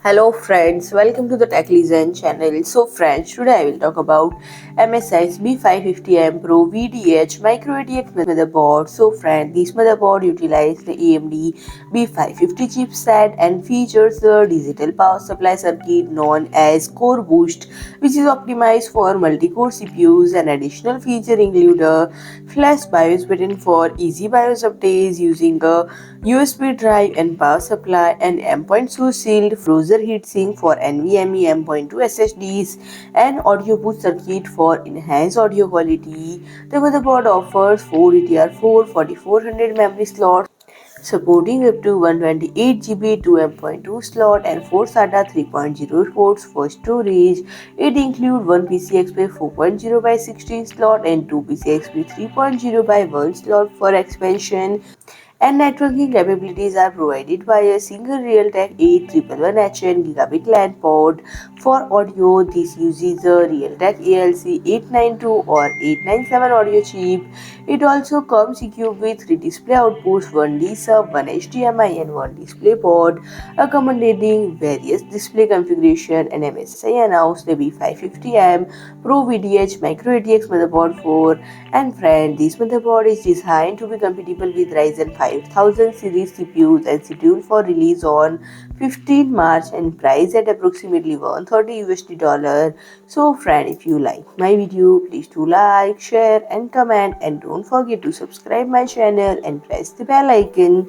Hello friends, welcome to the TechListen channel. So friends, today I will talk about MSI's B550M PRO-VDH MicroATX motherboard. So friends, this motherboard utilizes the AMD B550 chipset and features the digital power supply circuit known as Core Boost, which is optimized for multi-core CPUs. And additional features include a flash BIOS button for easy BIOS updates using a USB drive and power supply, and M.2 Shield Frozr heatsink for NVMe M.2 SSDs, and audio boost circuit for enhanced audio quality. The motherboard offers 4 DDR4 4400 memory slots supporting up to 128 GB to M.2 slot and 4 SATA 3.0 ports for storage. It includes one PCI Express 4.0 by 16 slot and two PCI Express 3.0 by 1 slot for expansion, and networking capabilities are provided by a single Realtek ALC811HN Gigabit LAN port. For audio, this uses a Realtek ALC892 or 897 audio chip. It also comes equipped with three display outputs, one D-sub, one HDMI, and one DisplayPort, accommodating various display configuration. And MSI announced the B550M PRO-VDH MicroATX Motherboard 4. And friend, this motherboard is designed to be compatible with Ryzen 5000 series CPUs and scheduled for release on 15 March and priced at approximately $130. So friend, if you like my video, please do like, share and comment, and don't forget to subscribe my channel and press the bell icon.